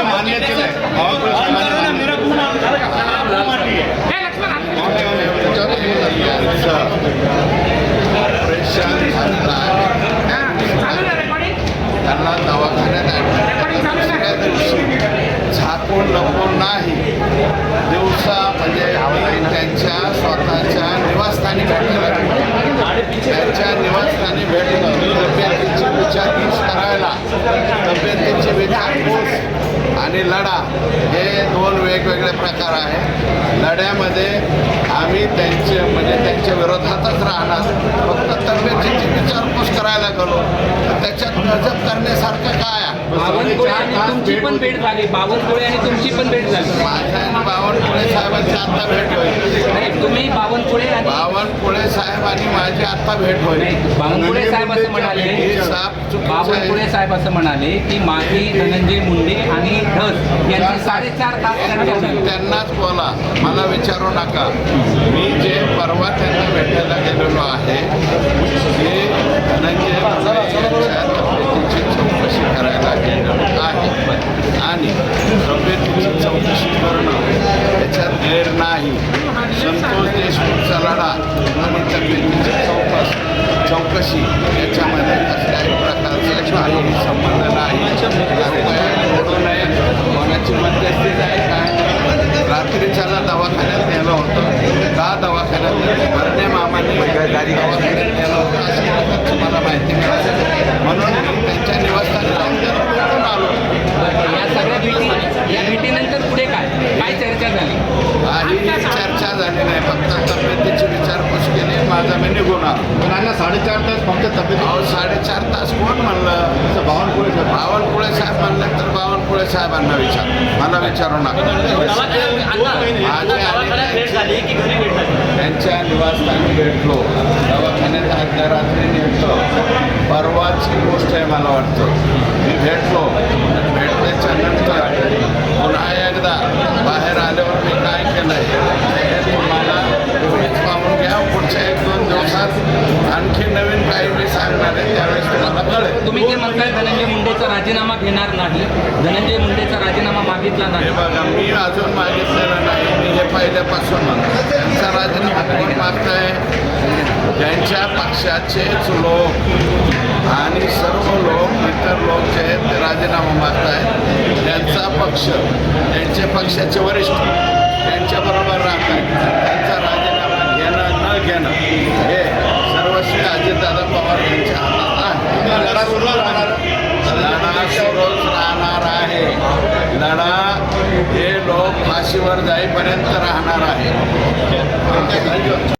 मान्य केलं त्यांना दवाखान्यात झाकून लपवून नाही, दिवसा म्हणजे त्यांच्या स्वतःच्या निवासस्थानी भेटलं, त्यांच्या निवासस्थानी भेटलं, तब्येतीची विचारपूस करायला, तब्येतीची विचारपूस आणि लढा हे दोन वेगवेगळे प्रकार आहेत. लढ्यामध्ये आम्ही त्यांच्या विरोधातच राहणार, फक्त तब्येतीची विचारपूस करायला गेलो तर त्याच्यात गजब करण्यासारखं काय आहे. तुमची पण भेट झाली, बावनकुळे आणि तुमची पण भेट झाली. माझ्या आणि बावनकुळे साहेबांची आता भेट होईल. तुम्ही बावनकुळे साहेब आणि माझी आता भेट होईल. बावनकुळे साहेब असं म्हणाले की माझी धनंजय मुंडे आणि धस यांची 4.5 तास चर्चा झाली. त्यांनाच बोला, मला विचारू नका. मी जे परवा त्यांना भेटायला गेलेलो आहे ते धनंजय मुंडे यांच्या तब्येतीची चौकशी करायला गेलेलो आहे आणि तब्येतीची चौकशी करणं याच्यात गैर नाही. संतोष देशमुखचा लढा आणि तब्येतीची चौकशी याच्यामध्ये कसल्याही प्रकारचा काही संबंध नाही. होऊ नये, कोणाची मध्यस्थी नाही, काय रात्रीच्याला दवाखान्यात नेलं होतं का, दवाखान्यात भरणे मामाने दवाखान्यात नेलं होतं अशी तुम्हाला माहिती मिळाली, म्हणून मी त्यांच्या निवासस्थानी राहून आलो. या सगळ्या भेटीनंतर पुढे काय चर्चा झाली? काही चर्चा झाली नाही, फक्त तब्येतीची विचारपूस केली, माझा मी निघून आलो. 4.5 तास फक्त तब्येत. 4.5 तास कोण म्हणलं? बावनकुळे साहेब म्हणले तर बावनकुळे साहेबांना विचार, मला विचारू नका. त्यांच्या निवासस्थानी भेटलो, दवाखान्यात आदल्या रात्री भेटलो, परवाची गोष्ट आहे मला वाटतं. मी भेटल्याच्या नंतर पुन्हा एकदा बाहेर आल्यावर मी काय केलं आहे तुम्हाला तुम्हीच पाहून घ्या. पुढच्या 1-2 दिवसात आणखी नवीन काही मी सांगणार आहे, त्यावेळेस तुम्हाला कळेल. तुम्ही जे म्हणताय धनंजय मुंडेचा राजीनामा घेणार नाही, धनंजय मुंडेचा राजीनामा मागितला नाही. हे बघा, मी अजून मागितलेलं नाही, मी हे पहिल्यापासून म्हणतो. त्यांचा राजीनामा कोण मागताय? ज्यांच्या पक्षाचेच लोक आणि सर्व लोक, इतर लोक जे आहेत ते राजीनामा मागतायत. त्यांचा पक्ष, त्यांच्या पक्षाचे वरिष्ठ त्यांच्याबरोबर राहत आहेत. त्यांचा राजीनामा घेणं न घेणं हे सर्वस्वी अजितदादा पवार यांच्या हातात आहे. लढा सुरूच राहणार आहे. लढा हे लोक फाशीवर जाईपर्यंत राहणार आहे.